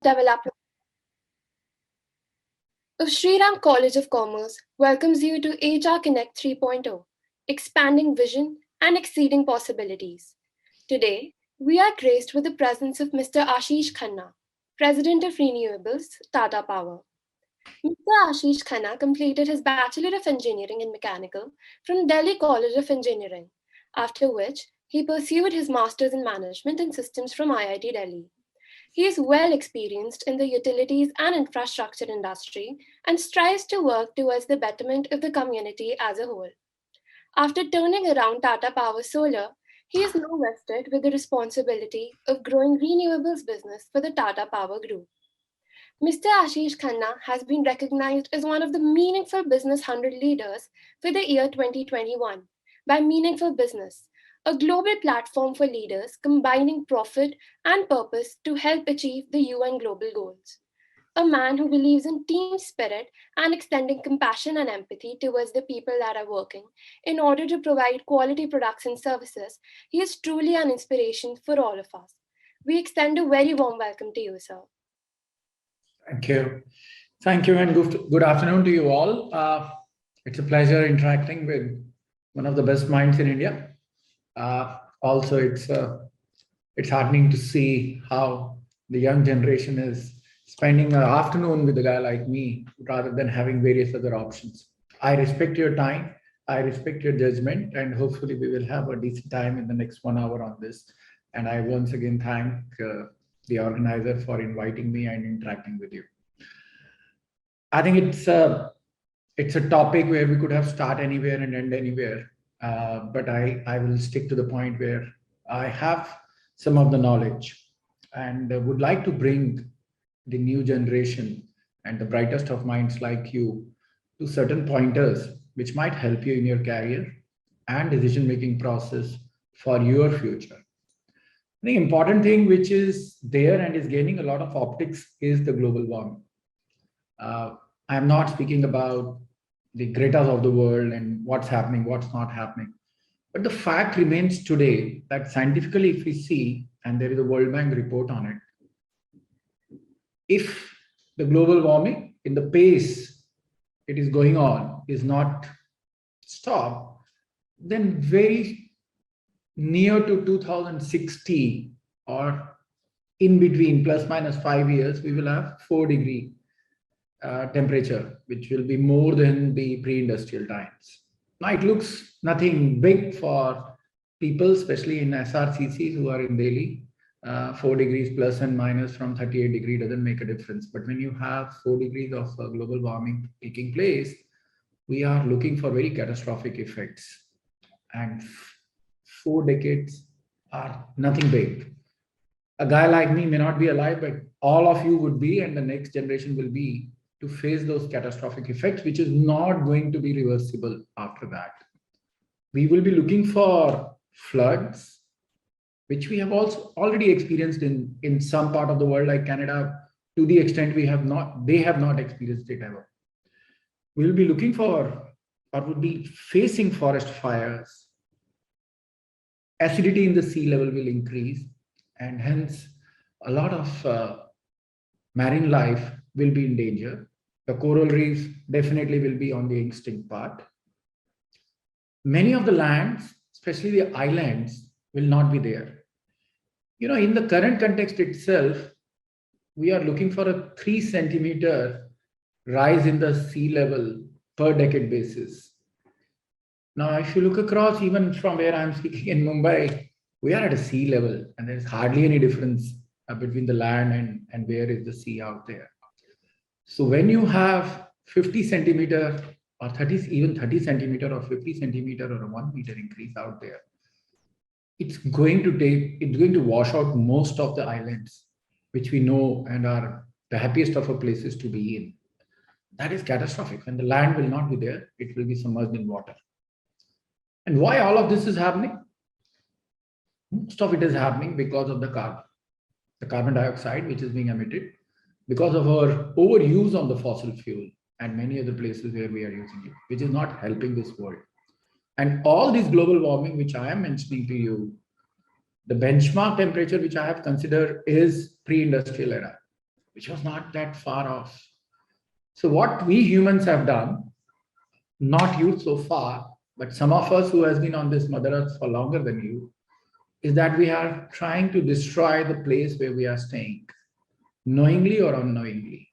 Development of Shri College of Commerce welcomes you to HR Connect 3.0, expanding vision and exceeding possibilities. Today, we are graced with the presence of Mr. Ashish Khanna, President of Renewables, Tata Power. Mr. Ashish Khanna completed his Bachelor of Engineering in Mechanical from Delhi College of Engineering, after which he pursued his Masters in Management and Systems from IIT Delhi. He is well experienced in the utilities and infrastructure industry and strives to work towards the betterment of the community as a whole. After turning around Tata Power Solar, he is now vested with the responsibility of growing renewables business for the Tata Power Group. Mr. Ashish Khanna has been recognized as one of the Meaningful Business 100 leaders for the year 2021 by Meaningful Business, a global platform for leaders combining profit and purpose to help achieve the UN global goals. A man who believes in team spirit and extending compassion and empathy towards the people that are working in order to provide quality products and services, he is truly an inspiration for all of us. We extend a very warm welcome to you, sir. Thank you. Thank you, and good afternoon to you all. It's a pleasure interacting with one of the best minds in India. Also, it's heartening to see how the young generation is spending an afternoon with a guy like me rather than having various other options. I respect your time. I respect your judgment, and hopefully we will have a decent time in the next 1 hour on this. And I once again thank the organizer for inviting me and interacting with you. I think it's a topic where we could have start anywhere and end anywhere, but I will stick to the point where I have some of the knowledge and would like to bring the new generation and the brightest of minds like you to certain pointers which might help you in your career and decision-making process for your future. The important thing which is there and is gaining a lot of optics is the global warming. I'm not speaking about the Gretas of the world and what's happening, what's not happening. But the fact remains today that scientifically, if we see, and there is a World Bank report on it, if the global warming in the pace it is going on is not stopped, then very near to 2060 or in between plus minus 5 years, we will have 4-degree temperature, which will be more than the pre-industrial times. Now it looks nothing big for people, especially in SRCCs who are in Delhi. 4 degrees plus and minus from 38 degrees doesn't make a difference. But when you have 4 degrees of global warming taking place, we are looking for very catastrophic effects. And 4 decades are nothing big. A guy like me may not be alive, but all of you would be, and the next generation will be, to face those catastrophic effects, which is not going to be reversible after that. We will be looking for floods, which we have also already experienced in some part of the world, like Canada, to the extent they have not experienced it ever. We'll be looking for, or would be facing forest fires. Acidity in the sea level will increase, and hence a lot of marine life will be in danger. The coral reefs definitely will be on the extinct part. Many of the lands, especially the islands, will not be there. You know, in the current context itself, we are looking for a 3-centimeter rise in the sea level per decade basis. Now, if you look across, even from where I'm speaking in Mumbai, we are at a sea level, and there's hardly any difference between the land and where is the sea out there. So when you have 50 centimeter or 30 centimeter or 50 centimeter or a 1 meter increase out there, it's going to wash out most of the islands, which we know and are the happiest of our places to be in. That is catastrophic. When the land will not be there, it will be submerged in water. And why all of this is happening? Most of it is happening because of the carbon dioxide, which is being emitted, because of our overuse on the fossil fuel and many other places where we are using it, which is not helping this world. And all this global warming, which I am mentioning to you, the benchmark temperature which I have considered is pre-industrial era, which was not that far off. So what we humans have done, not you so far, but some of us who has been on this Mother Earth for longer than you, is that we are trying to destroy the place where we are staying, knowingly or unknowingly.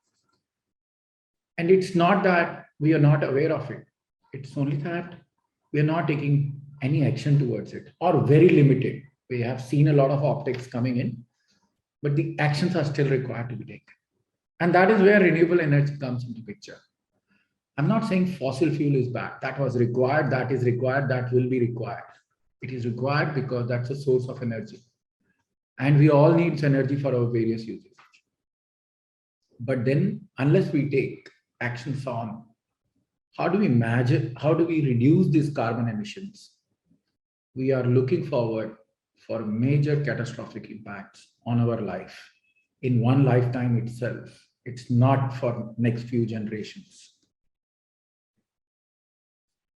And it's not that we are not aware of it. It's only that we are not taking any action towards it or very limited. We have seen a lot of optics coming in, but the actions are still required to be taken. And that is where renewable energy comes into picture. I'm not saying fossil fuel is bad. That was required, that is required, that will be required. It is required because that's a source of energy. And we all need energy for our various uses. But then, unless we take actions on how do we imagine, how do we reduce these carbon emissions, we are looking forward for major catastrophic impacts on our life in one lifetime itself. It's not for next few generations.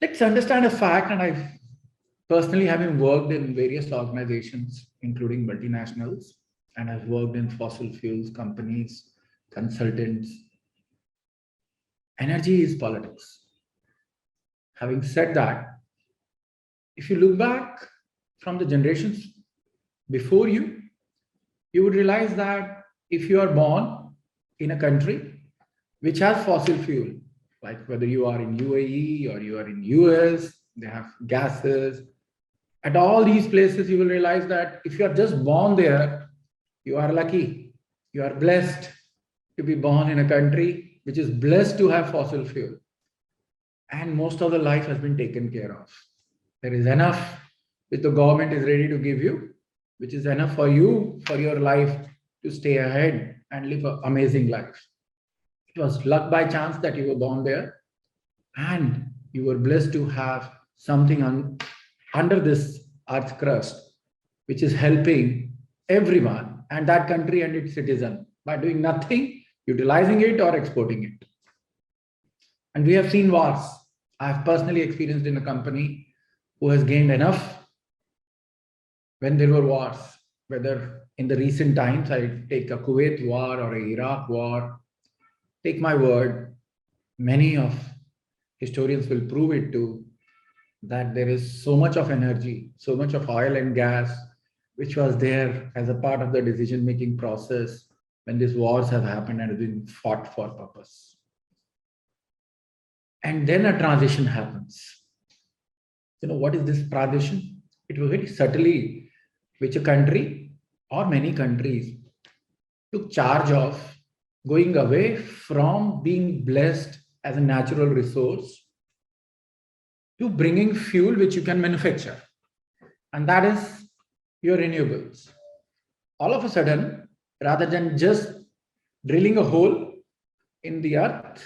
Let's understand a fact, and I've personally having worked in various organizations, including multinationals, and I've worked in fossil fuels companies, consultants. Energy is politics. Having said that, if you look back from the generations before you, you would realize that if you are born in a country which has fossil fuel, like whether you are in UAE or you are in US, they have gases. At all these places, you will realize that if you are just born there, you are lucky. You are blessed to be born in a country which is blessed to have fossil fuel. And most of the life has been taken care of. There is enough which the government is ready to give you, which is enough for you, for your life to stay ahead and live an amazing life. It was luck by chance that you were born there, and you were blessed to have something under this earth crust, which is helping everyone and that country and its citizen by doing nothing, utilizing it or exporting it. And we have seen wars. I have personally experienced in a company who has gained enough when there were wars, whether in the recent times, I take a Kuwait war or a Iraq war, take my word, many of historians will prove it too, that there is so much of energy, so much of oil and gas, which was there as a part of the decision-making process when these wars have happened and have been fought for purpose. And then a transition happens. What is this transition? It was very subtly which a country or many countries took charge of going away from being blessed as a natural resource to bringing fuel which you can manufacture. And that is your renewables. All of a sudden, rather than just drilling a hole in the earth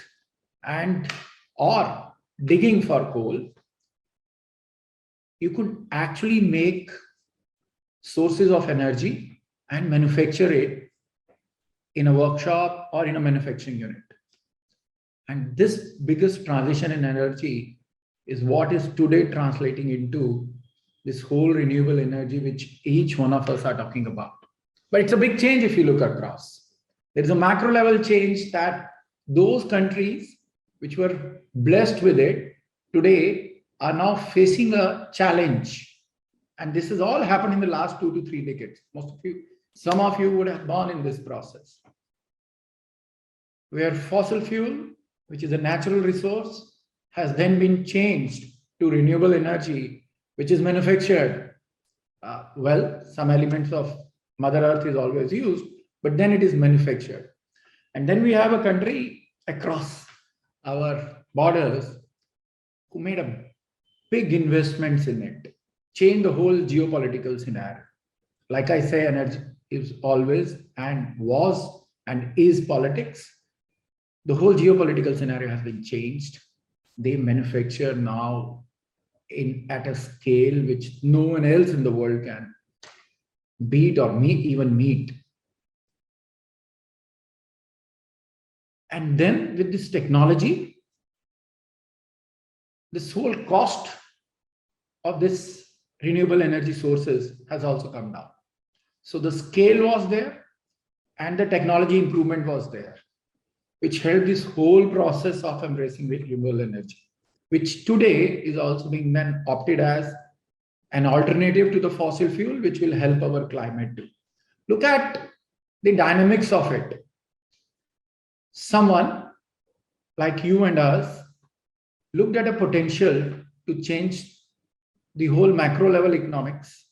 and or digging for coal, you could actually make sources of energy and manufacture it in a workshop or in a manufacturing unit. And this biggest transition in energy is what is today translating into this whole renewable energy, which each one of us are talking about. But it's a big change if you look across. There is a macro level change that those countries which were blessed with it today are now facing a challenge. And this has all happened in the last 2 to 3 decades. Most of you, some of you would have gone in this process. Where fossil fuel, which is a natural resource, has then been changed to renewable energy, which is manufactured. Some elements of Mother Earth is always used, but then it is manufactured. And then we have a country across our borders who made a big investments in it, changed the whole geopolitical scenario. Like I say, energy is always and was and is politics. The whole geopolitical scenario has been changed. They manufacture now at a scale which no one else in the world can beat or even meet. And then with this technology, this whole cost of this renewable energy sources has also come down. So the scale was there, and the technology improvement was there, which helped this whole process of embracing renewable energy, which today is also being then opted as an alternative to the fossil fuel, which will help our climate too. Look at the dynamics of it. Someone like you and us looked at a potential to change the whole macro level economics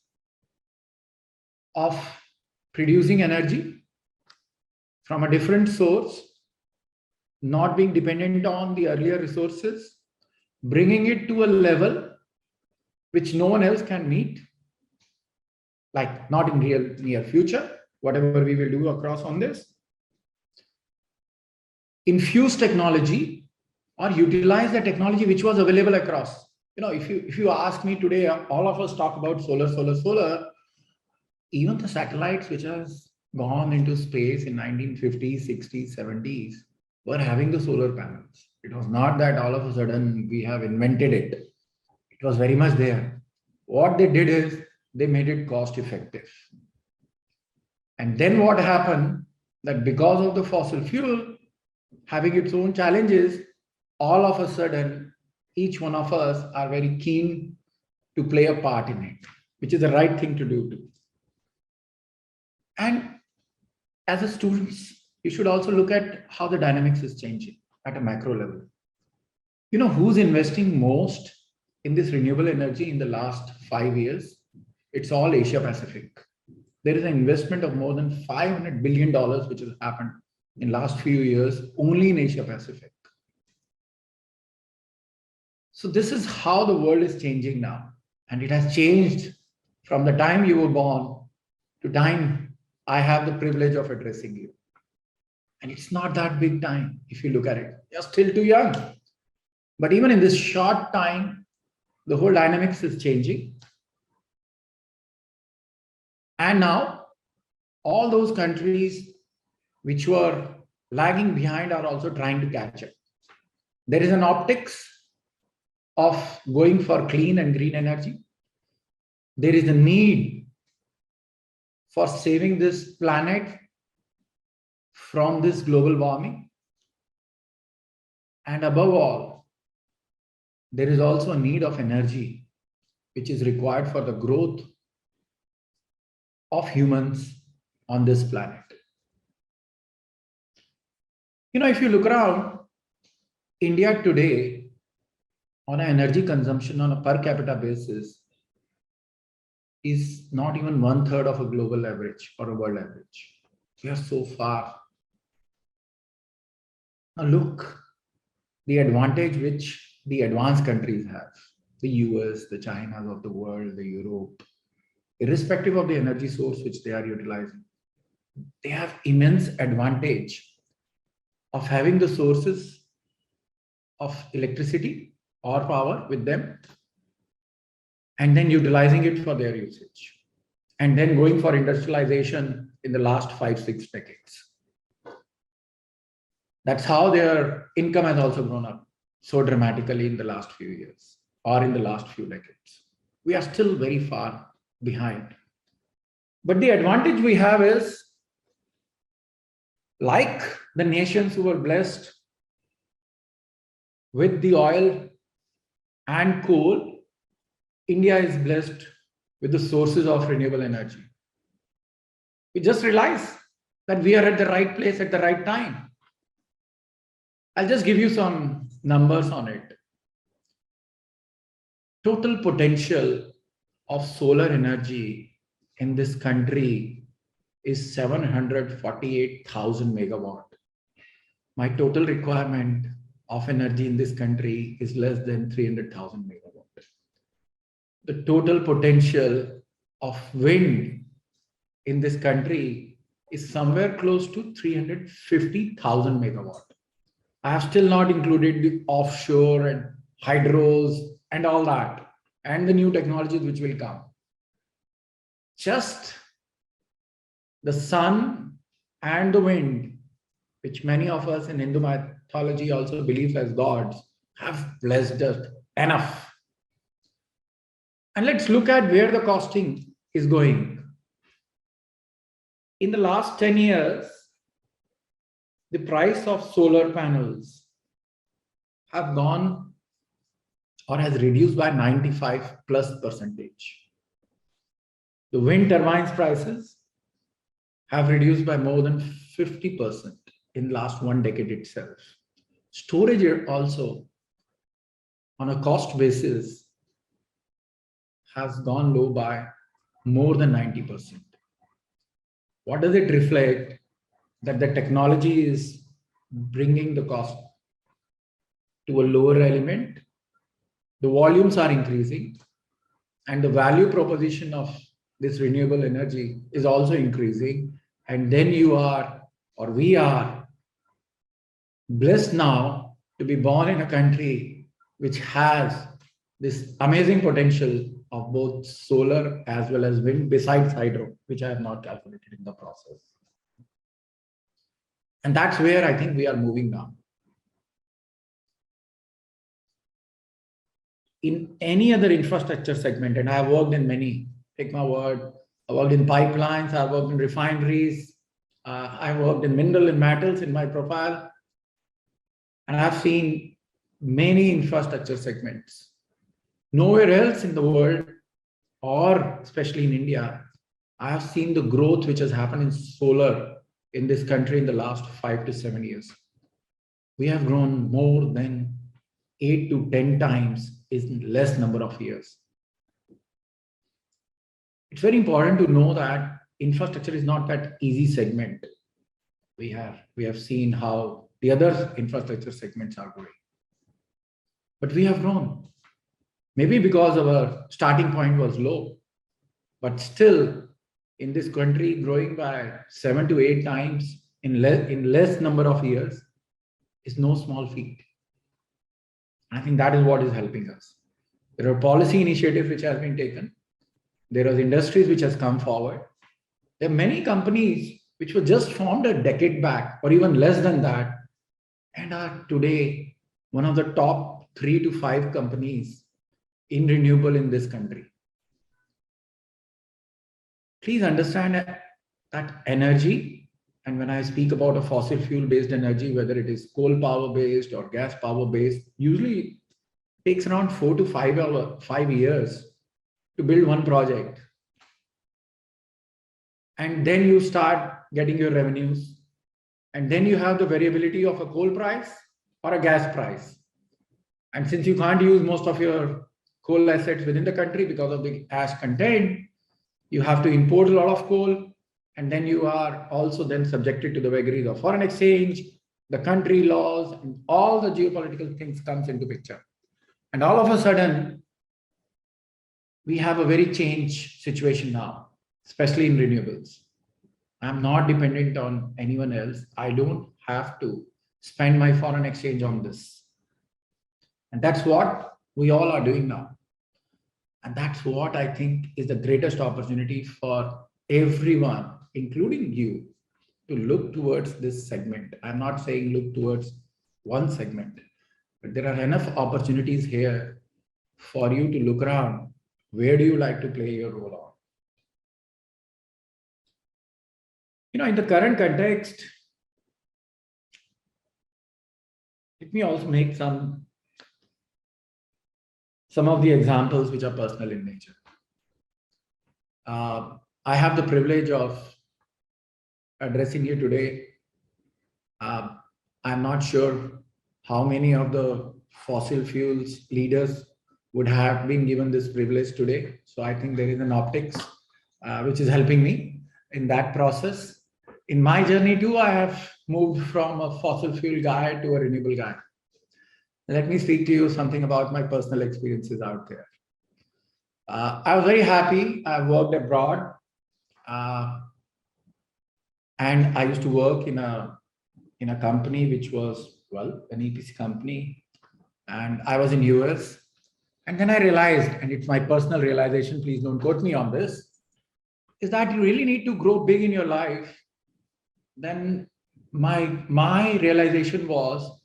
of producing energy from a different source, not being dependent on the earlier resources, bringing it to a level which no one else can meet, like not in real near future, whatever we will do across on this. Infuse technology or utilize the technology which was available across. If you ask me today, all of us talk about solar. Even the satellites which has gone into space in 1950s, 60s, 70s were having the solar panels. It was not that all of a sudden we have invented it. It was very much there. What they did is they made it cost effective. And then what happened that because of the fossil fuel having its own challenges, all of a sudden, each one of us are very keen to play a part in it, which is the right thing to do too. And as a student, you should also look at how the dynamics is changing at a macro level. Who's investing most in this renewable energy in the last 5 years? It's all Asia Pacific. There is an investment of more than $500 billion, which has happened in last few years only in Asia Pacific. So this is how the world is changing now. And it has changed from the time you were born to time I have the privilege of addressing you. And it's not that big time if you look at it. You're still too young. But even in this short time, the whole dynamics is changing. And now all those countries which were lagging behind are also trying to catch up. There is an optics of going for clean and green energy. There is a need for saving this planet from this global warming. And above all, there is also a need of energy which is required for the growth of humans on this planet. If you look around, India today, on an energy consumption on a per capita basis, is not even 1/3 of a global average or a world average. We are so far. Now look, the advantage which the advanced countries have, the US, the Chinas of the world, the Europe, irrespective of the energy source which they are utilizing, they have immense advantage of having the sources of electricity or power with them and then utilizing it for their usage and then going for industrialization in the last 5-6 decades. That's how their income has also grown up so dramatically in the last few years or in the last few decades. We are still very far behind. But the advantage we have is, like the nations who were blessed with the oil and coal, India is blessed with the sources of renewable energy. We just realize that we are at the right place at the right time. I'll just give you some numbers on it. Total potential of solar energy in this country is 748,000 megawatt. My total requirement of energy in this country is less than 300,000 megawatt. The total potential of wind in this country is somewhere close to 350,000 megawatt. I have still not included the offshore and hydros and all that, and the new technologies which will come. Just the sun and the wind, which many of us in Hindu mythology also believe as gods, have blessed us enough. And let's look at where the costing is going. In the last 10 years, the price of solar panels have gone or has reduced by 95 plus percentage. The wind turbines prices have reduced by more than 50% in last 1 decade itself. Storage also on a cost basis has gone low by more than 90%. What does it reflect? That the technology is bringing the cost to a lower element, the volumes are increasing, and the value proposition of this renewable energy is also increasing. And then you are, or we are, blessed now to be born in a country which has this amazing potential of both solar as well as wind, besides hydro, which I have not calculated in the process. And that's where I think we are moving now. In any other infrastructure segment, and I have worked in many, take my word, I worked in pipelines, I worked in refineries, I worked in mineral and metals in my profile, and I've seen many infrastructure segments. Nowhere else in the world, or especially in India, I have seen the growth which has happened in solar in this country in the last 5 to 7 years. We have grown more than 8 to 10 times in less number of years. It's very important to know that infrastructure is not that easy segment. We have seen how the other infrastructure segments are growing. But we have grown. Maybe because our starting point was low, but still in this country growing by 7 to 8 times in less number of years is no small feat. I think that is what is helping us. There are policy initiatives which have been taken. There are industries which has come forward. There are many companies which were just formed a decade back or even less than that and are today one of the top 3 to 5 companies in renewable in this country. Please understand that energy, and when I speak about a fossil fuel based energy, whether it is coal power based or gas power based, usually takes around 4 to 5 years to build one project. And then you start getting your revenues. And then you have the variability of a coal price or a gas price. And since you can't use most of your coal assets within the country because of the ash content, you have to import a lot of coal. And then you are also then subjected to the vagaries of foreign exchange, the country laws, and all the geopolitical things comes into picture. And all of a sudden, we have a very changed situation now, especially in renewables. I'm not dependent on anyone else. I don't have to spend my foreign exchange on this. And that's what we all are doing now. And that's what I think is the greatest opportunity for everyone, including you, to look towards this segment. I'm not saying look towards one segment, but there are enough opportunities here for you to look around. Where do you like to play your role on? In the current context, let me also make some of the examples which are personal in nature. I have the privilege of addressing you today. I'm not sure how many of the fossil fuels leaders would have been given this privilege today. So I think there is an optics which is helping me in that process. In my journey too, I have moved from a fossil fuel guy to a renewable guy. Let me speak to you something about my personal experiences out there. I was very happy. I worked abroad, and I used to work in a company which was, well, an EPC company, and I was in US. And then I realized, and it's my personal realization, please don't quote me on this, is that you really need to grow big in your life. Then my realization was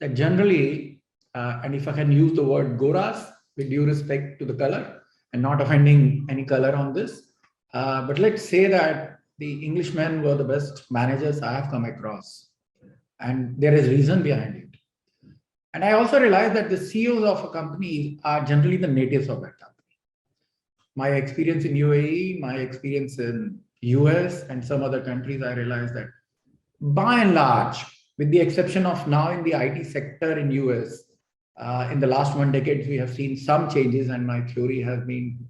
that generally, and if I can use the word goras with due respect to the color and not offending any color on this, but let's say that the Englishmen were the best managers I have come across. And there is reason behind it. And I also realized that the CEOs of a company are generally the natives of that company. My experience in UAE, my experience in US and some other countries, I realized that by and large, with the exception of now in the IT sector in US, in the last 1 decade, we have seen some changes, and my theory has been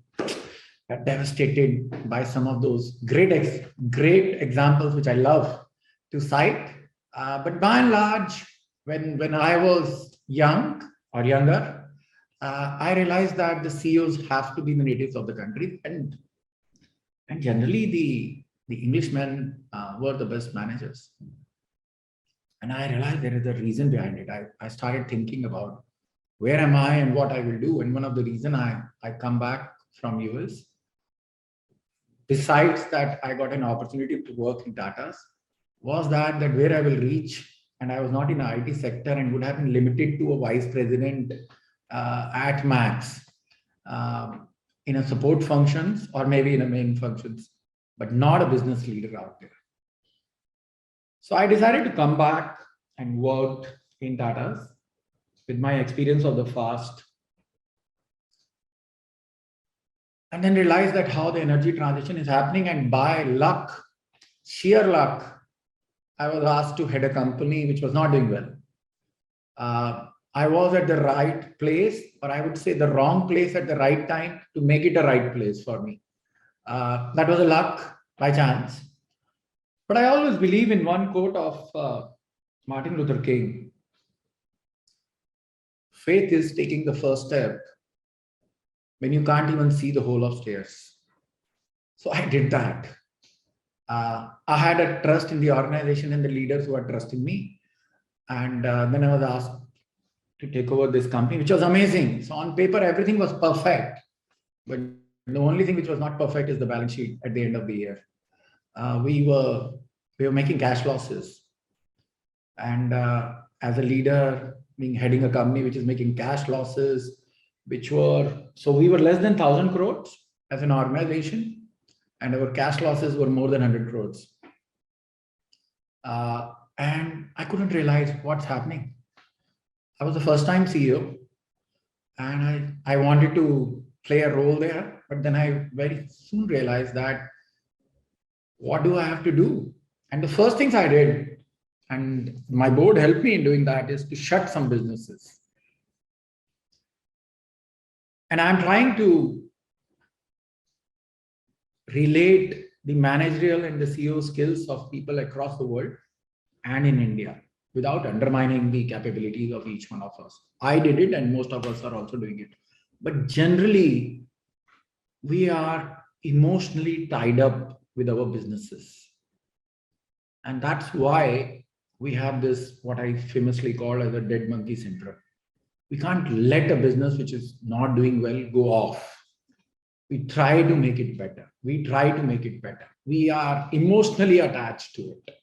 devastated by some of those great examples, which I love to cite. But by and large, when I was young or younger, I realized that the CEOs have to be the natives of the country, and generally the Englishmen were the best managers. And I realized there is a reason behind it. I started thinking about where am I and what I will do. And one of the reason I come back from US, besides that I got an opportunity to work in Tata's, was that where I will reach, and I was not in the IT sector and would have been limited to a vice president at max in a support functions or maybe in a main functions, but not a business leader out there. So I decided to come back and worked in Tata's with my experience of the past, and then realized that how the energy transition is happening. And by luck, sheer luck, I was asked to head a company which was not doing well. I was at the right place, or I would say the wrong place at the right time to make it a right place for me. That was a luck by chance. But I always believe in one quote of Martin Luther King. Faith is taking the first step when you can't even see the whole of stairs. So I did that. I had a trust in the organization and the leaders who are trusting me. And then I was asked to take over this company, which was amazing. So on paper, everything was perfect. But the only thing which was not perfect is the balance sheet at the end of the year. We were making cash losses. And as a leader, being heading a company which is making cash losses, so we were less than 1,000 crores as an organization, and our cash losses were more than 100 crores. And I couldn't realize what's happening. I was the first time CEO, and I wanted to play a role there, but then I very soon realized that what do I have to do? And the first things I did, and my board helped me in doing that, is to shut some businesses. And I'm trying to relate the managerial and the CEO skills of people across the world and in India without undermining the capabilities of each one of us. I did it, and most of us are also doing it. But generally, we are emotionally tied up with our businesses. And that's why we have this, what I famously call as a dead monkey syndrome. We can't let a business which is not doing well go off. We try to make it better. We are emotionally attached to it.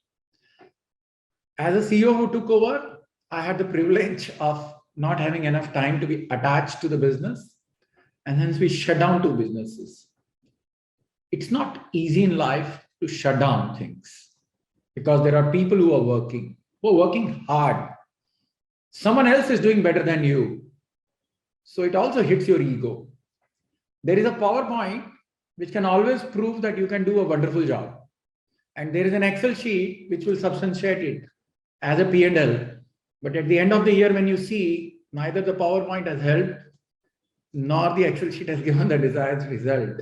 As a CEO who took over, I had the privilege of not having enough time to be attached to the business. And hence we shut down 2 businesses. It's not easy in life to shut down things because there are people who are working hard. Someone else is doing better than you. So it also hits your ego. There is a PowerPoint which can always prove that you can do a wonderful job. And there is an Excel sheet which will substantiate it as a P&L. But at the end of the year, when you see neither the PowerPoint has helped nor the Excel sheet has given the desired result.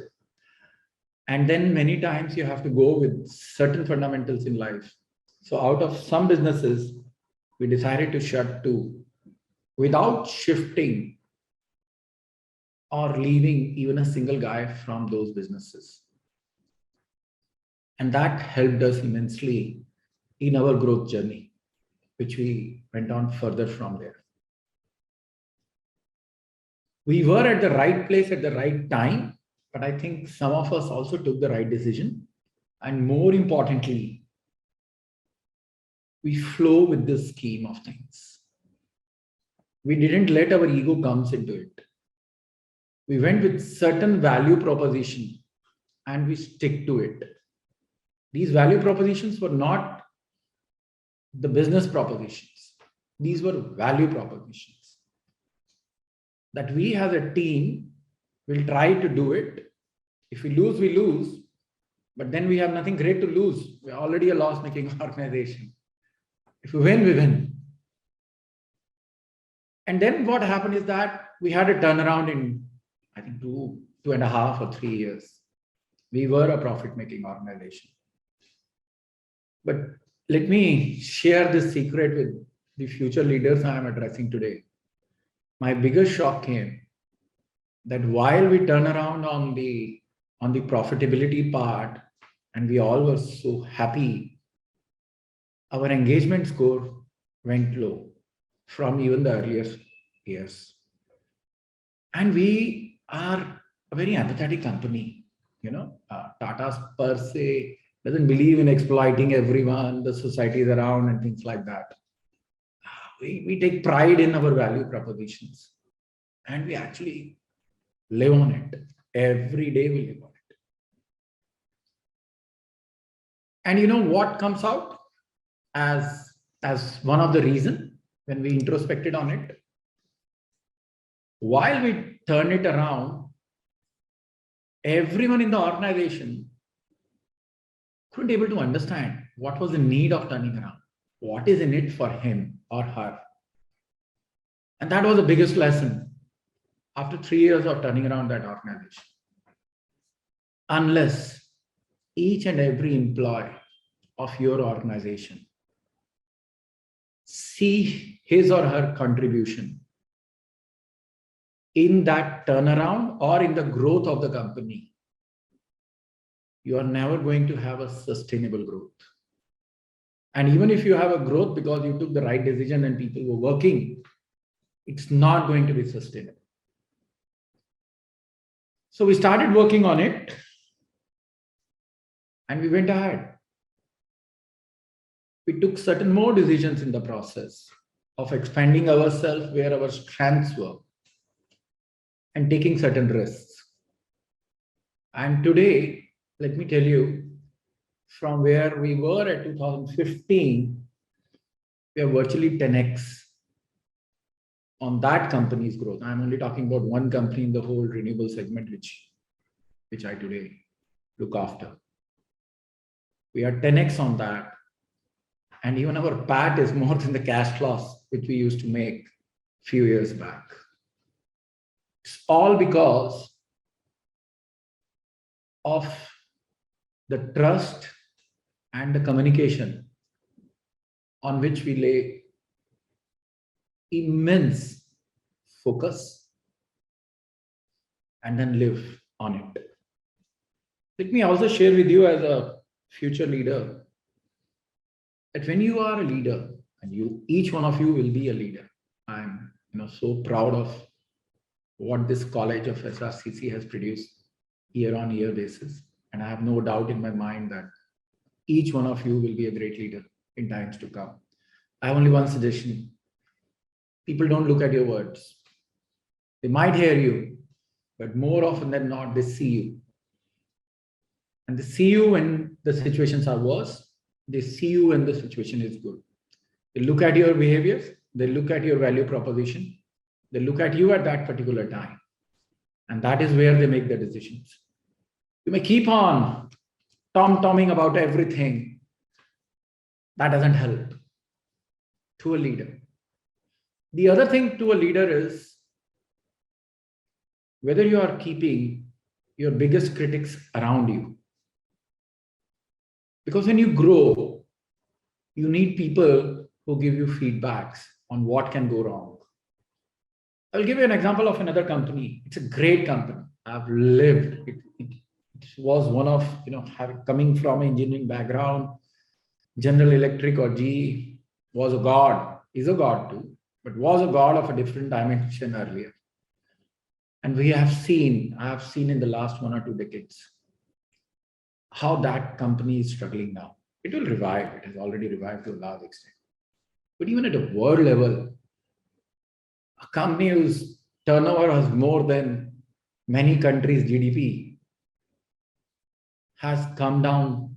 And then many times you have to go with certain fundamentals in life. So out of some businesses, we decided to shut 2 without shifting or leaving even a single guy from those businesses. And that helped us immensely in our growth journey, which we went on further from there. We were at the right place at the right time, but I think some of us also took the right decision. And more importantly, we flow with this scheme of things. We didn't let our ego comes into it. We went with certain value proposition and we stick to it. These value propositions were not the business propositions. These were value propositions that we as a team will try to do it. If we lose, we lose. But then we have nothing great to lose. We're already a loss-making organization. If we win, we win. And then what happened is that we had a turnaround in, I think, 2.5 or 3 years. We were a profit-making organization. But let me share this secret with the future leaders I am addressing today. My biggest shock came that while we turn around on the profitability part, and we all were so happy, our engagement score went low from even the earlier years. And we are a very empathetic company. Tata's per se doesn't believe in exploiting everyone, the societies around, and things like that. We take pride in our value propositions, and we actually live on it. Every day we live on it. And you know what comes out as one of the reason when we introspected on it? While we turn it around, everyone in the organization couldn't able to understand what was the need of turning around, what is in it for him or her. And that was the biggest lesson after 3 years of turning around that organization. Unless each and every employee of your organization see his or her contribution in that turnaround or in the growth of the company, you are never going to have a sustainable growth. And even if you have a growth because you took the right decision and people were working, it's not going to be sustainable. So we started working on it and we went ahead. We took certain more decisions in the process of expanding ourselves where our strengths were and taking certain risks. And today, let me tell you, from where we were at 2015, we are virtually 10x on that company's growth. I'm only talking about one company in the whole renewable segment, which I today look after. We are 10x on that. And even our PAT is more than the cash loss which we used to make a few years back. It's all because of the trust and the communication on which we lay immense focus and then live on it. Let me also share with you as a future leader that when you are a leader, and each one of you will be a leader, I'm so proud of what this college of SRCC has produced year-on-year basis. And I have no doubt in my mind that each one of you will be a great leader in times to come. I have only one suggestion. People don't look at your words. They might hear you, but more often than not, they see you. And they see you when the situations are worse. They see you when the situation is good. They look at your behaviors. They look at your value proposition. They look at you at that particular time. And that is where they make their decisions. You may keep on tom-tomming about everything. That doesn't help to a leader. The other thing to a leader is whether you are keeping your biggest critics around you. Because when you grow, you need people who give you feedbacks on what can go wrong. I'll give you an example of another company. It's a great company. I've lived. It was one of, coming from an engineering background, General Electric or GE was a god, is a god too, but was a god of a different dimension earlier. And I have seen in the last 1 or 2 decades, how that company is struggling now. It will revive. It has already revived to a large extent. But even at a world level, a company whose turnover has more than many countries' GDP has come down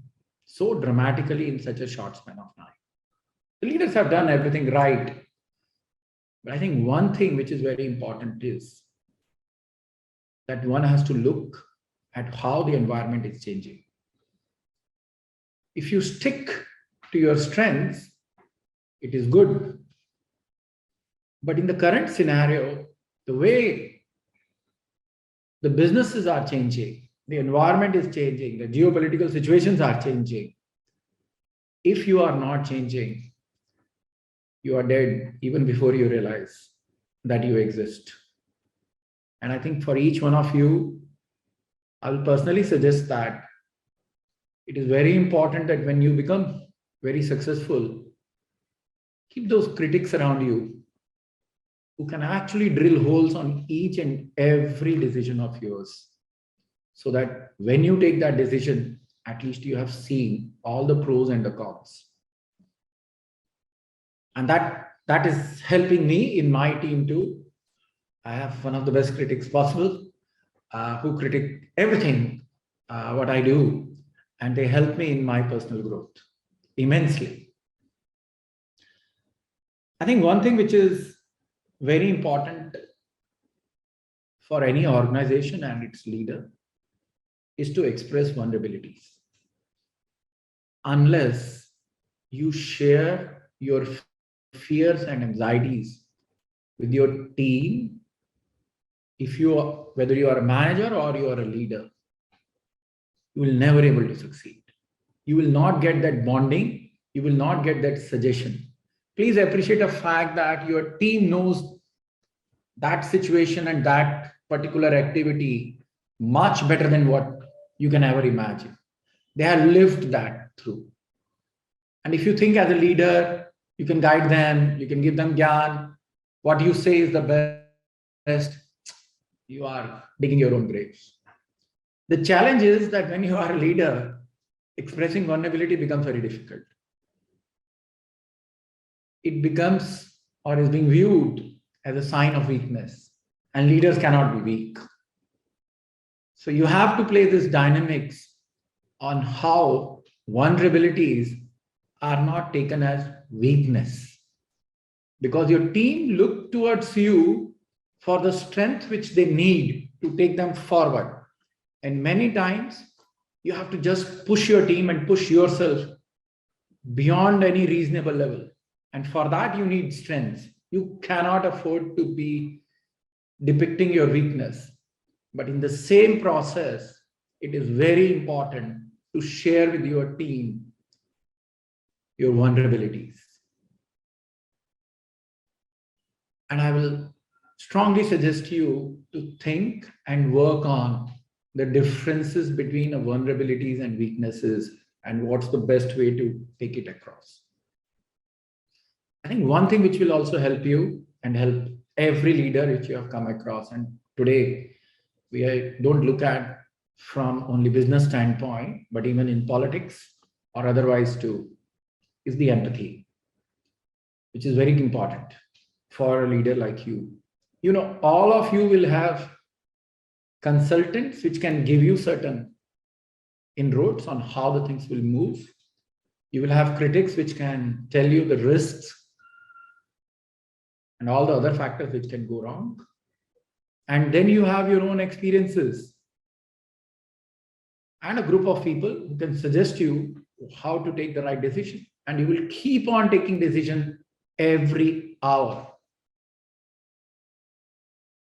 so dramatically in such a short span of time. The leaders have done everything right. But I think one thing which is very important is that one has to look at how the environment is changing. If you stick to your strengths, it is good. But in the current scenario, the way the businesses are changing, the environment is changing, the geopolitical situations are changing. If you are not changing, you are dead even before you realize that you exist. And I think for each one of you, I will personally suggest that it is very important that when you become very successful, keep those critics around you who can actually drill holes on each and every decision of yours, so that when you take that decision, at least you have seen all the pros and the cons. And that is helping me in my team too. I have one of the best critics possible, who critique everything what I do, and they help me in my personal growth immensely. I think one thing which is very important for any organization and its leader is to express vulnerabilities. Unless you share your fears and anxieties with your team, if you are, whether you are a manager or you are a leader, you will never able to succeed. You will not get that bonding, you will not get that suggestion. Please appreciate the fact that your team knows that situation and that particular activity much better than what you can ever imagine. They have lived that through. And if you think as a leader, you can guide them, you can give them gyan, what you say is the best, you are digging your own graves. The challenge is that when you are a leader, expressing vulnerability becomes very difficult. It becomes or is being viewed as a sign of weakness, and leaders cannot be weak. So you have to play this dynamics on how vulnerabilities are not taken as weakness, because your team look towards you for the strength which they need to take them forward. And many times you have to just push your team and push yourself beyond any reasonable level. And for that, you need strength. You cannot afford to be depicting your weakness. But in the same process, it is very important to share with your team your vulnerabilities. And I will strongly suggest you to think and work on the differences between vulnerabilities and weaknesses and what's the best way to take it across. I think one thing which will also help you and help every leader which you have come across, and today don't look at from only business standpoint, but even in politics or otherwise too, is the empathy, which is very important for a leader like you. You know, all of you will have consultants which can give you certain inroads on how the things will move. You will have critics which can tell you the risks and all the other factors which can go wrong. And then you have your own experiences and a group of people who can suggest you how to take the right decision. And you will keep on taking decision every hour.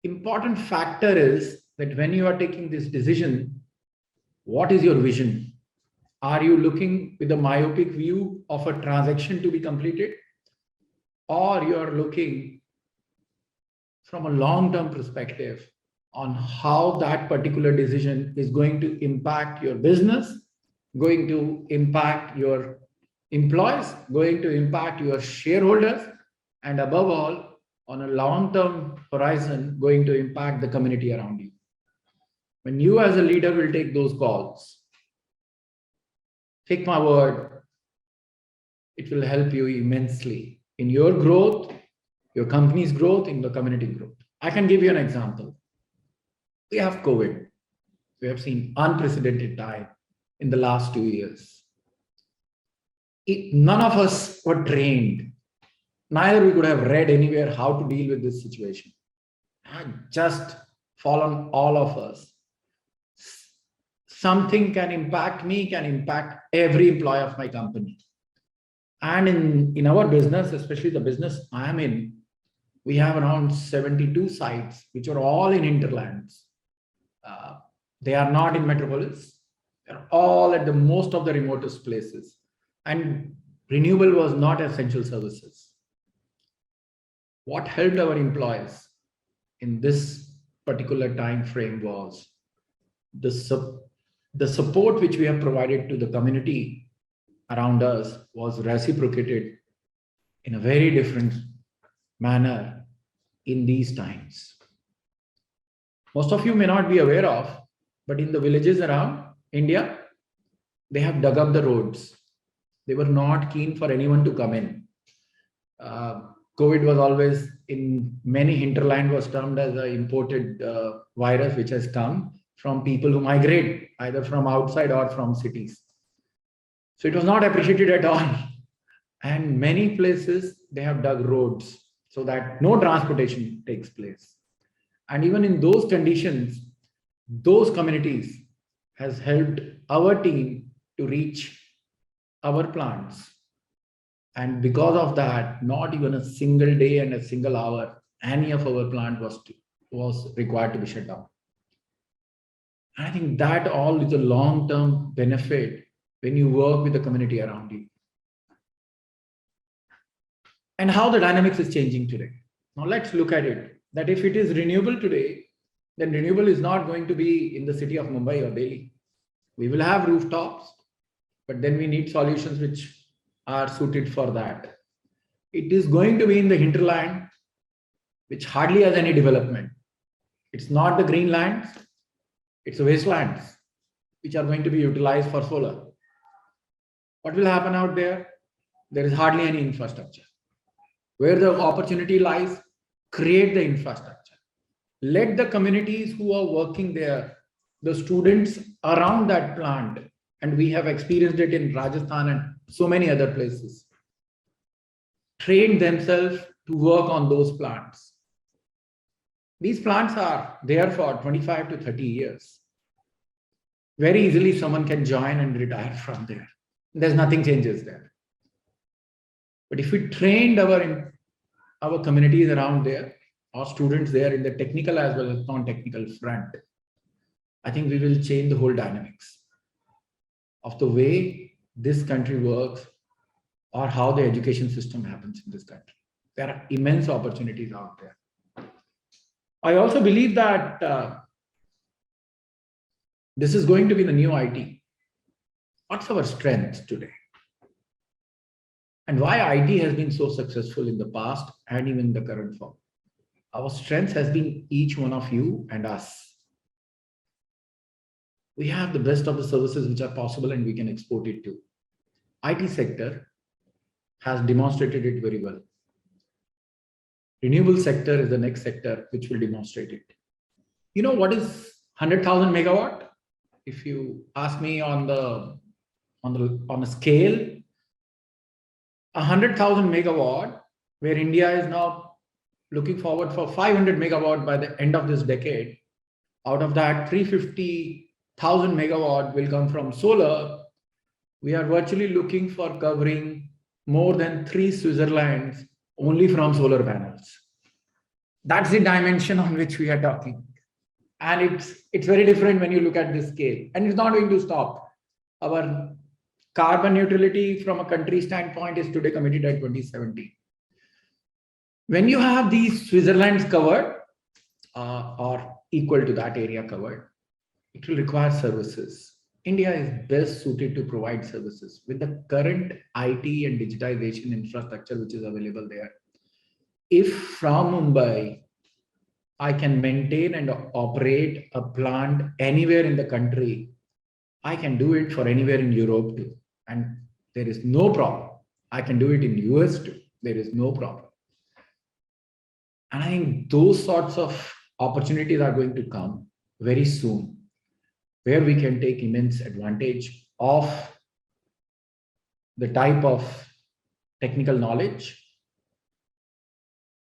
Important factor is that when you are taking this decision, what is your vision? Are you looking with a myopic view of a transaction to be completed? Or you are looking from a long-term perspective on how that particular decision is going to impact your business, going to impact your employees, going to impact your shareholders, and above all, on a long-term horizon, going to impact the community around you. When you as a leader will take those calls, take my word, it will help you immensely in your growth, your company's growth, in the community growth. I can give you an example. We have COVID. We have seen unprecedented time in the last 2 years. None of us were trained. Neither we could have read anywhere how to deal with this situation. Had just fallen all of us. Something can impact me, can impact every employee of my company. And in our business, especially the business I am in, we have around 72 sites, which are all in hinterlands. Uh, they are not in metropolis. They're all at the most of the remotest places. And renewable was not essential services. What helped our employees in this particular time frame was the, the support which we have provided to the community around us was reciprocated in a very different manner in these times. Most of you may not be aware of, but in the villages around India, they have dug up the roads. They were not keen for anyone to come in. COVID was always in many hinterland was termed as an imported virus which has come from people who migrate either from outside or from cities. So it was not appreciated at all. And many places they have dug roads so that no transportation takes place. And even in those conditions, those communities has helped our team to reach our plants. And because of that, not even a single day and a single hour, any of our plant was required to be shut down. And I think that all is a long-term benefit when you work with the community around you. And how the dynamics is changing today. Now let's look at it. That if it is renewable today, then renewable is not going to be in the city of Mumbai or Delhi. We will have rooftops, but then we need solutions which are suited for that. It is going to be in the hinterland, which hardly has any development. It's not the green lands, it's the wastelands, which are going to be utilized for solar. What will happen out there? There is hardly any infrastructure. Where the opportunity lies, create the infrastructure. Let the communities who are working there, the students around that plant, and we have experienced it in Rajasthan and so many other places, train themselves to work on those plants. These plants are there for 25 to 30 years. Very easily, someone can join and retire from there. There's nothing changes there. But if we trained our communities around there, our students there in the technical as well as non-technical front, I think we will change the whole dynamics of the way this country works or how the education system happens in this country. There are immense opportunities out there. I also believe that this is going to be the new IT. What's our strength today? And why IT has been so successful in the past and even the current form. Our strength has been each one of you and us. We have the best of the services which are possible and we can export it to. IT sector has demonstrated it very well. Renewable sector is the next sector which will demonstrate it. You know what is 100,000 megawatt? If you ask me on a scale, 100,000 megawatt, where India is now looking forward for 500 megawatt by the end of this decade. Out of that, 350,000 megawatt will come from solar. We are virtually looking for covering more than 3 Switzerlands only from solar panels. That's the dimension on which we are talking. And it's very different when you look at this scale. And it's not going to stop. Our carbon neutrality from a country standpoint is today committed at 2070. When you have these Switzerlands covered or equal to that area covered, it will require services. India is best suited to provide services with the current IT and digitization infrastructure which is available there. If from Mumbai, I can maintain and operate a plant anywhere in the country, I can do it for anywhere in Europe too. And there is no problem. I can do it in US too. There is no problem. And I think those sorts of opportunities are going to come very soon, where we can take immense advantage of the type of technical knowledge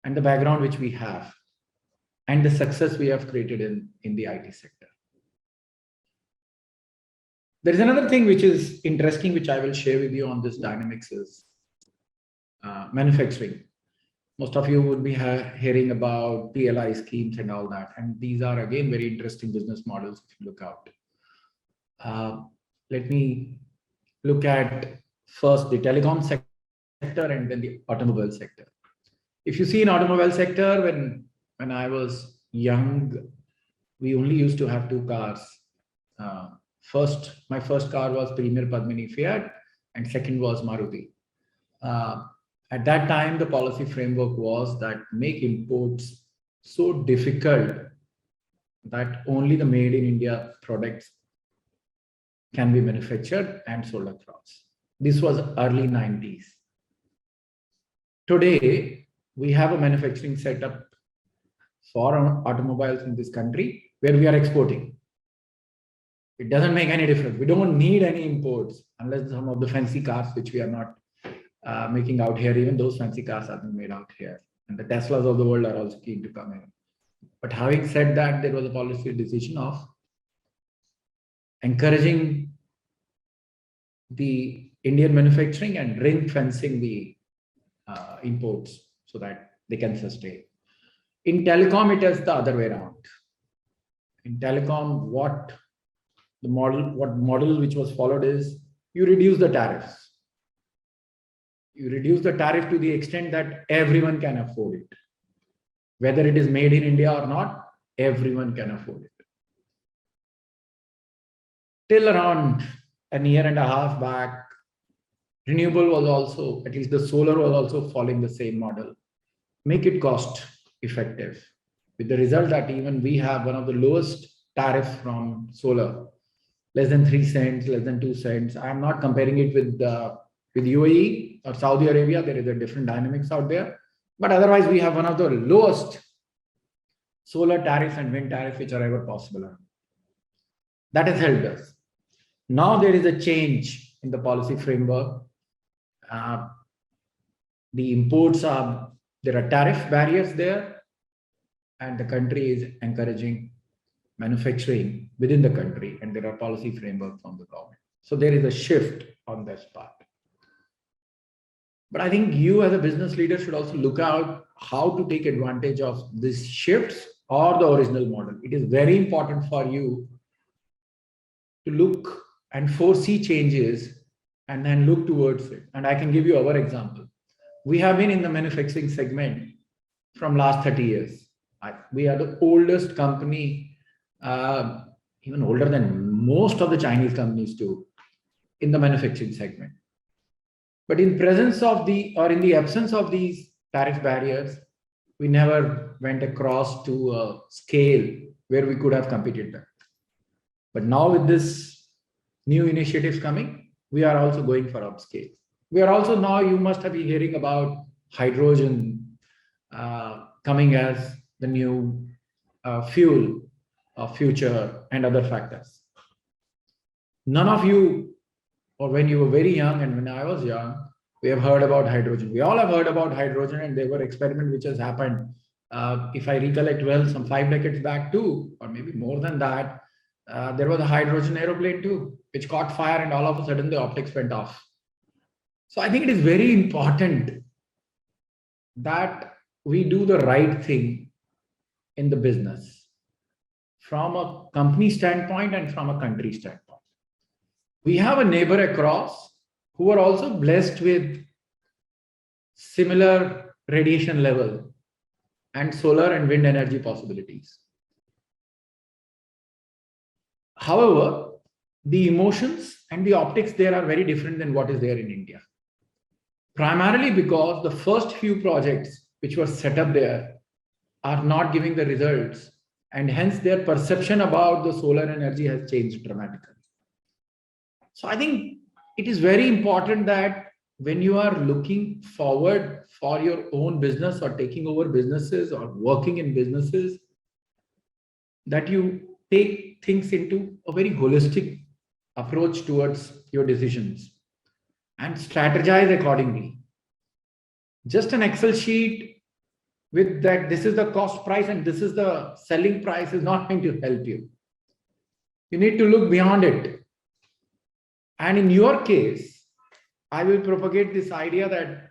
and the background which we have and the success we have created in the IT sector. There is another thing which is interesting, which I will share with you on this dynamics is manufacturing. Most of you would be hearing about PLI schemes and all that. And these are, again, very interesting business models if you look out. Let me look at first the telecom sector and then the automobile sector. If you see in automobile sector, when I was young, we only used to have two cars. My first car was Premier Padmini Fiat, and second was Maruti. At that time, the policy framework was that make imports so difficult that only the made in India products can be manufactured and sold across. This was early 90s. Today, we have a manufacturing setup for automobiles in this country where we are exporting. It doesn't make any difference. We don't need any imports unless some of the fancy cars which we are not making out here, even those fancy cars are being made out here. And the Teslas of the world are also keen to come in. But having said that, there was a policy decision of encouraging the Indian manufacturing and ring fencing the imports so that they can sustain. In telecom, it is the other way around. In telecom, what model which was followed is you reduce the tariffs. You reduce the tariff to the extent that everyone can afford it. Whether it is made in India or not, everyone can afford it. Till around a year and a half back, renewable was also, at least the solar was also following the same model. Make it cost effective, with the result that even we have one of the lowest tariffs from solar, less than 3 cents, less than 2 cents. I'm not comparing it with UAE or Saudi Arabia. There is a different dynamics out there. But otherwise, we have one of the lowest solar tariffs and wind tariffs which are ever possible. That has helped us. Now there is a change in the policy framework. The imports there are tariff barriers there, and the country is encouraging manufacturing within the country, and there are policy frameworks from the government. So there is a shift on this part. But I think you as a business leader should also look out how to take advantage of these shifts or the original model. It is very important for you to look and foresee changes and then look towards it. And I can give you our example. We have been in the manufacturing segment from last 30 years. We are the oldest company, even older than most of the Chinese companies too, in the manufacturing segment. But in presence of in the absence of these tariff barriers, we never went across to a scale where we could have competed back. But now with this new initiatives coming, we are also going for upscale. We are also now, you must have been hearing about hydrogen coming as the new fuel of future and other factors. None of you, or when you were very young and when I was young, we have heard about hydrogen. We all have heard about hydrogen, and there were experiments which has happened. If I recollect well, some 5 decades back too, or maybe more than that, there was a hydrogen aeroplane too, which caught fire and all of a sudden the optics went off. So I think it is very important that we do the right thing in the business from a company standpoint and from a country standpoint. We have a neighbor across who are also blessed with similar radiation level and solar and wind energy possibilities. However, the emotions and the optics there are very different than what is there in India. Primarily because the first few projects which were set up there are not giving the results, and hence their perception about the solar energy has changed dramatically. So I think it is very important that when you are looking forward for your own business or taking over businesses or working in businesses, that you take things into a very holistic approach towards your decisions. and strategize accordingly. Just an Excel sheet with that, this is the cost price and this is the selling price, is not going to help you. You need to look beyond it. And in your case, I will propagate this idea that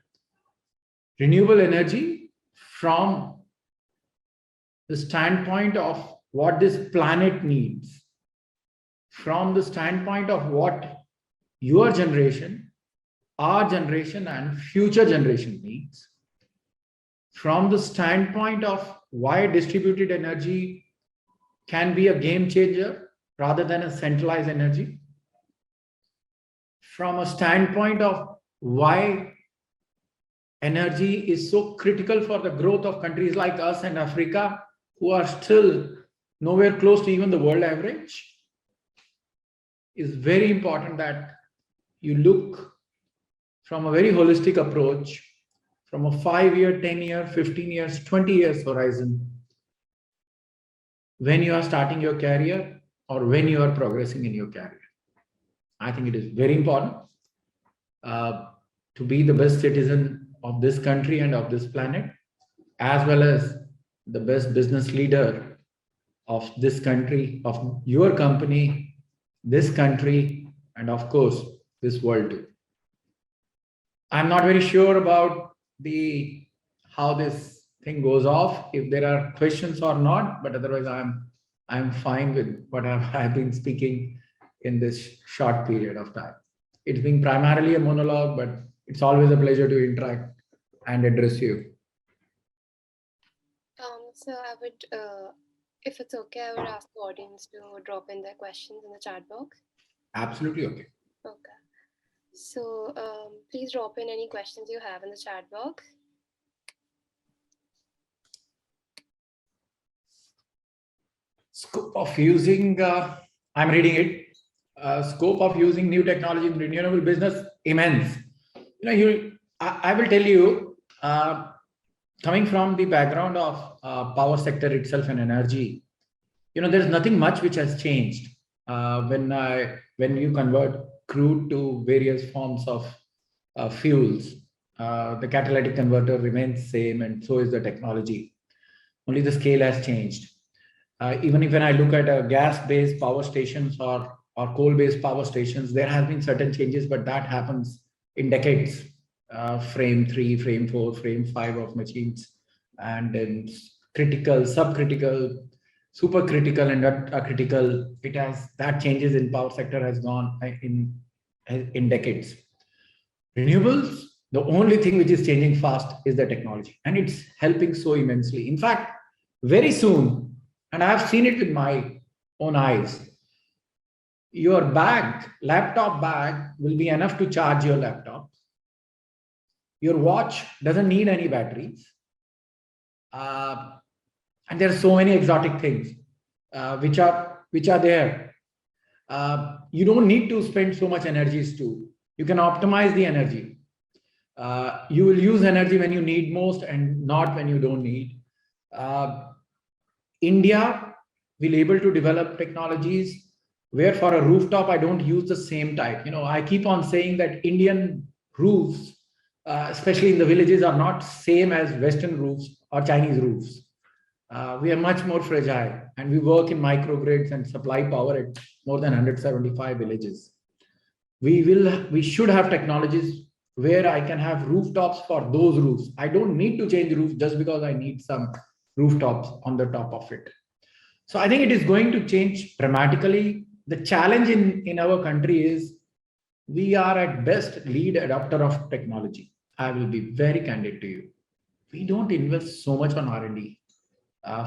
renewable energy, from the standpoint of what this planet needs, from the standpoint of what your generation, our generation, and future generation needs, from the standpoint of why distributed energy can be a game changer rather than a centralized energy, from a standpoint of why energy is so critical for the growth of countries like us and Africa, who are still nowhere close to even the world average, is very important that you look from a very holistic approach, from a 5-year, 10-year, 15 years, 20 years horizon, when you are starting your career or when you are progressing in your career. I think it is very important uh, to be the best citizen of this country and of this planet, as well as the best business leader of this country, of your company, this country, and of course, this world too. I'm not very sure about the how this thing goes off, if there are questions or not, but otherwise I'm fine with what I've been speaking in this short period of time. It's been primarily a monologue, but it's always a pleasure to interact and address you. So I would, if it's okay, I would ask the audience to drop in their questions in the chat box. Absolutely okay. Okay. So please drop in any questions you have in the chat box. Scope of using, I'm reading it. Scope of using new technology in renewable business immense. I will tell you, coming from the background of power sector itself and energy, there's nothing much which has changed when you convert crude to various forms of fuels. The catalytic converter remains same, and so is the technology. Only the scale has changed. Even if when I look at gas-based power stations or coal-based power stations, there have been certain changes, but that happens in decades. Frame 3, frame 4, frame 5 of machines, and then critical, subcritical, supercritical, and critical. It has that changes in power sector has gone in decades. Renewables, the only thing which is changing fast is the technology, and it's helping so immensely. In fact, very soon, and I've seen it with my own eyes, your bag, laptop bag, will be enough to charge your laptop. Your watch doesn't need any batteries. And there are so many exotic things which are there. You don't need to spend so much energies too. You can optimize the energy. You will use energy when you need most and not when you don't need. Uh, India will able to develop technologies where for a rooftop I don't use the same type. I keep on saying that Indian roofs, especially in the villages, are not same as Western roofs or Chinese roofs. We are much more fragile, and we work in microgrids and supply power at more than 175 villages. We should have technologies where I can have rooftops for those roofs. I don't need to change the roof just because I need some rooftops on the top of it. So I think it is going to change dramatically. The challenge in our country is we are at best lead adopter of technology. I will be very candid to you. We don't invest so much on R&D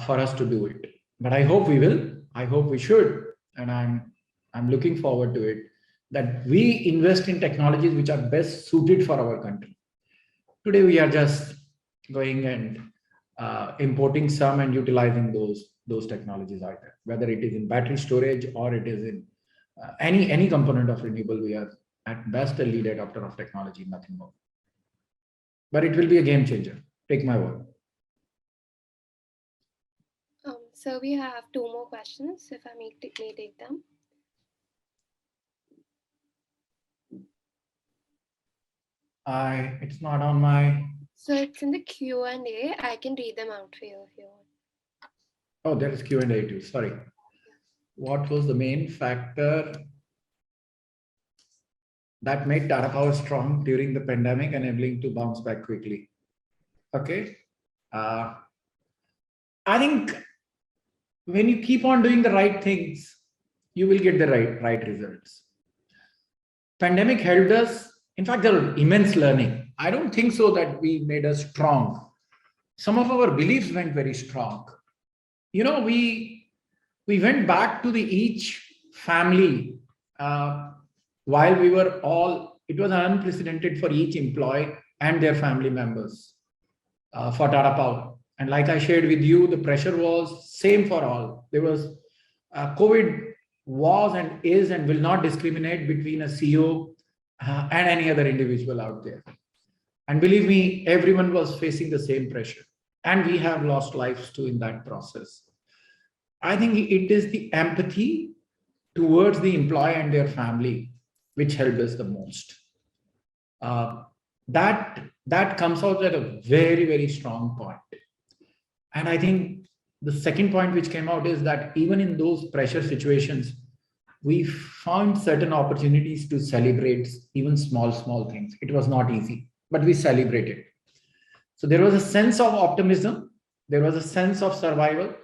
for us to do it, but I hope we will. I hope we should, and I'm looking forward to it. That we invest in technologies which are best suited for our country. Today we are just going and importing some and utilizing those technologies either, whether it is in battery storage or it is in any component of renewable. We are at best a lead adopter of technology, nothing more. But it will be a game changer. Take my word. So we have two more questions, if I may take them. It's not on my. So it's in the Q&A. I can read them out for you if you want. Oh, there is Q&A too. Sorry. What was the main factor that made Tata Power strong during the pandemic, enabling to bounce back quickly? Okay. Uh, I think when you keep on doing the right things, you will get the right results. Pandemic helped us. In fact, there was immense learning. I don't think so that we made us strong. Some of our beliefs went very strong. We went back to the each family while we were all. It was unprecedented for each employee and their family members for Tata Power. And like I shared with you, the pressure was same for all. There was COVID was and is and will not discriminate between a CEO and any other individual out there. And believe me, everyone was facing the same pressure. And we have lost lives too in that process. I think it is the empathy towards the employee and their family which helped us the most. Uh, that comes out at a very strong point. And I think the second point which came out is that even in those pressure situations, we found certain opportunities to celebrate even small things. It was not easy, but we celebrated. So there was a sense of optimism, there was a sense of survival,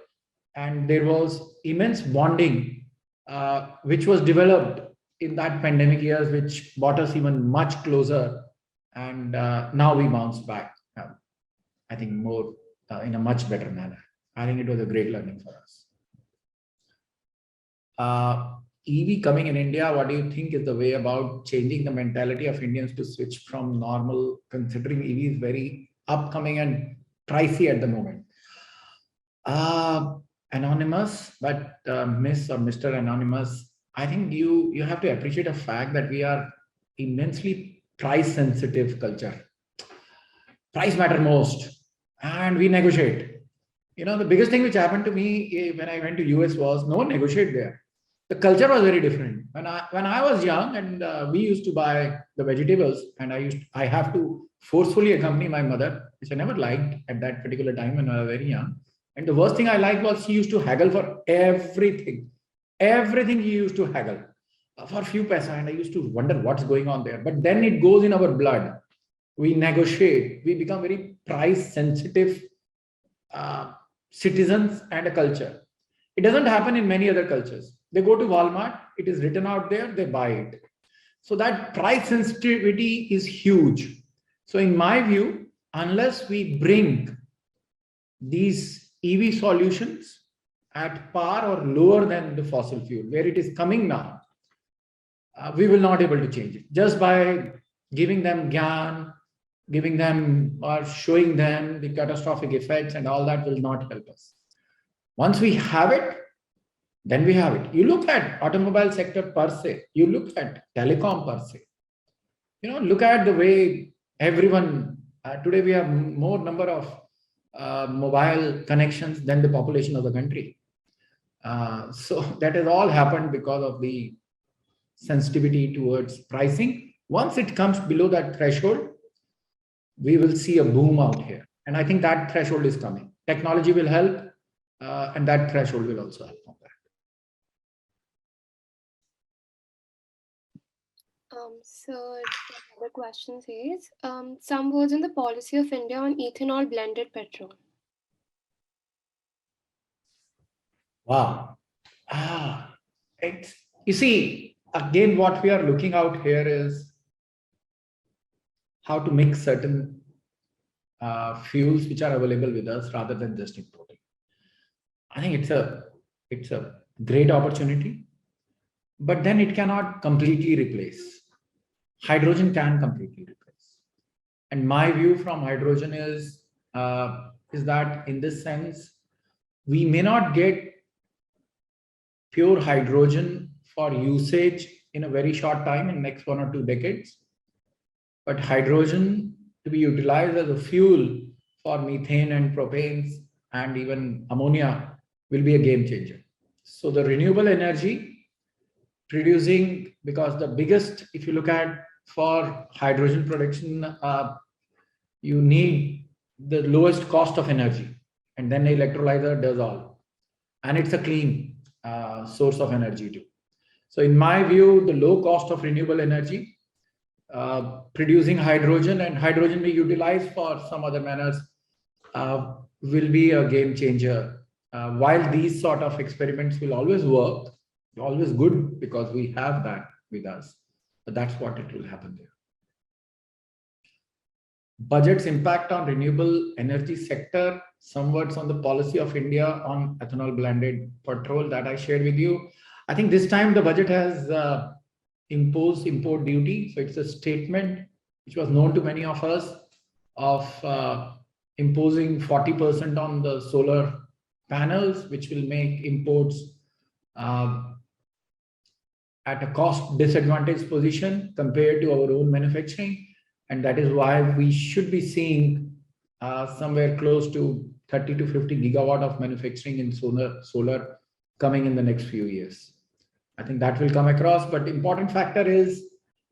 and there was immense bonding, which was developed in that pandemic years, which brought us even much closer. And now we bounced back, I think, more in a much better manner. I think it was a great learning for us. EV coming in India, what do you think is the way about changing the mentality of Indians to switch from normal, considering EV is very upcoming and pricey at the moment? Anonymous, but Miss or Mr. Anonymous, I think you have to appreciate the fact that we are immensely price sensitive culture. Price matter most, and we negotiate. The biggest thing which happened to me when I went to US was no one negotiated there. The culture was very different. When I was young and we used to buy the vegetables, and I have to forcefully accompany my mother, which I never liked at that particular time when I was very young. And the worst thing I liked was she used to haggle for everything. Everything he used to haggle for a few paisa, and I used to wonder what's going on there. But then it goes in our blood. We negotiate. We become very price sensitive citizens and a culture. It doesn't happen in many other cultures. They go to Walmart, it is written out there, they buy it. So that price sensitivity is huge. So in my view, unless we bring these EV solutions at par or lower than the fossil fuel, where it is coming now, we will not able to change it. Just by giving them gyan, giving them or showing them the catastrophic effects and all that will not help us. Once we have it, then we have it. You look at automobile sector per se, you look at telecom per se, look at the way everyone, today we have more number of mobile connections than the population of the country. So that has all happened because of the sensitivity towards pricing. Once it comes below that threshold, we will see a boom out here. And I think that threshold is coming. Technology will help, and that threshold will also help on that. So the question says, some words on the policy of India on ethanol blended petrol. Wow. You see, again, what we are looking out here is how to mix certain fuels which are available with us rather than just importing. I think it's a great opportunity, but then it cannot completely replace. Hydrogen can completely replace. And my view from hydrogen is that in this sense, we may not get pure hydrogen for usage in a very short time in next 1 or 2 decades, but hydrogen to be utilized as a fuel for methane and propanes and even ammonia will be a game changer. So the renewable energy producing, because the biggest, if you look at for hydrogen production, you need the lowest cost of energy, and then electrolyzer does all, and it's a clean source of energy too. So in my view, the low cost of renewable energy, producing hydrogen, and hydrogen be utilized for some other manners, will be a game changer. While these sort of experiments will always work, always good because we have that with us, but that's what it will happen there. Budget's impact on renewable energy sector, some words on the policy of India on ethanol blended petrol that I shared with you. I think this time the budget has imposed import duty. So it's a statement which was known to many of us of imposing 40% on the solar panels, which will make imports uh, at a cost disadvantaged position compared to our own manufacturing. And that is why we should be seeing somewhere close to 30 to 50 gigawatt of manufacturing in solar coming in the next few years. I think that will come across, but important factor is,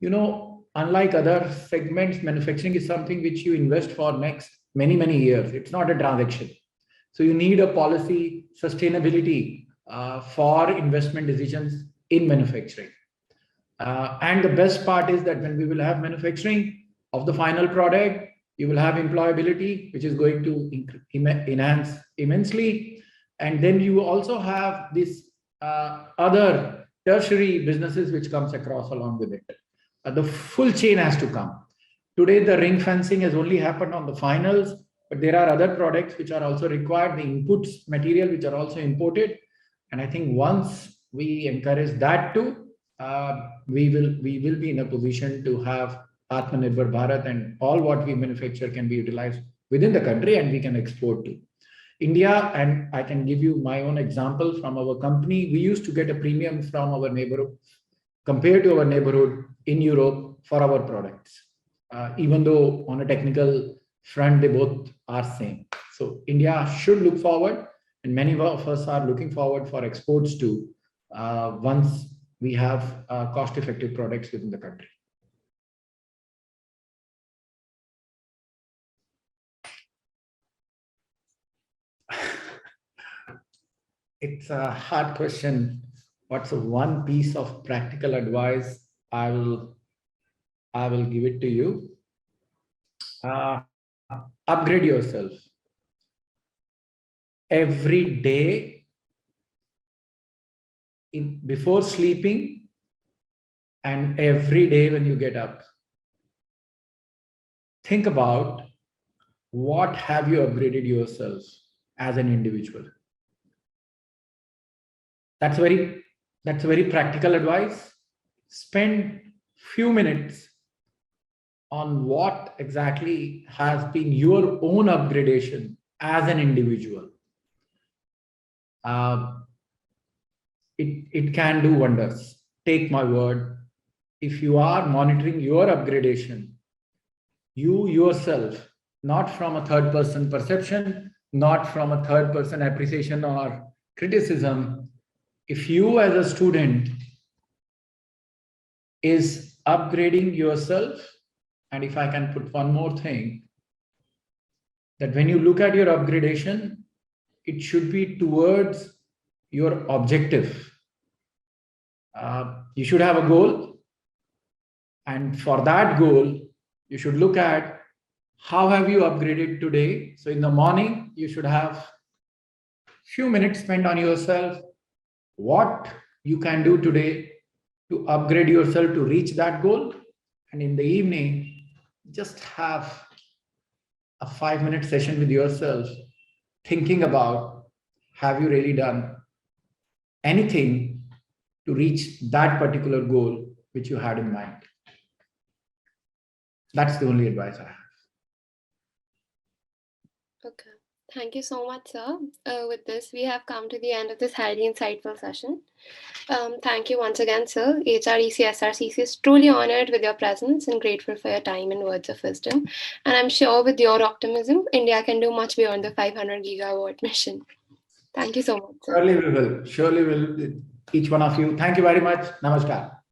unlike other segments, manufacturing is something which you invest for next many years. It's not a transaction. So you need a policy sustainability for investment decisions in manufacturing. And the best part is that when we will have manufacturing of the final product, you will have employability, which is going to enhance immensely. And then you also have this other tertiary businesses which comes across along with it. The full chain has to come. Today, the ring fencing has only happened on the finals, but there are other products which are also required, the inputs material which are also imported. And I think once we encourage that too, we will be in a position to have Atmanirbhar Bharat, and all what we manufacture can be utilized within the country and we can export to India. And I can give you my own example from our company. We used to get a premium from our neighborhood compared to our neighborhood in Europe for our products, even though on a technical front they both are same. So India should look forward, and many of us are looking forward for exports too, once we have cost-effective products within the country. It's a hard question. What's the one piece of practical advice I will give it to you? Upgrade yourself every day before sleeping, and every day when you get up. Think about what have you upgraded yourself as an individual. That's very practical advice. Spend few minutes on what exactly has been your own upgradation as an individual. It can do wonders. Take my word. If you are monitoring your upgradation, you yourself, not from a third person perception, not from a third person appreciation or criticism, if you as a student is upgrading yourself, and if I can put one more thing, that when you look at your upgradation, it should be towards your objective. You should have a goal, and for that goal, you should look at how have you upgraded today. So in the morning, you should have few minutes spent on yourself, what you can do today to upgrade yourself to reach that goal. And in the evening, just have a 5-minute session with yourself, thinking about, have you really done anything to reach that particular goal which you had in mind? That's the only advice I have. Okay. Thank you so much, sir. With this, we have come to the end of this highly insightful session. Thank you once again, sir. HREC SRCC is truly honored with your presence and grateful for your time and words of wisdom. And I'm sure with your optimism, India can do much beyond the 500 gigawatt mission. Thank you so much, sir. Surely we will. Surely will. Each one of you. Thank you very much. Namaskar.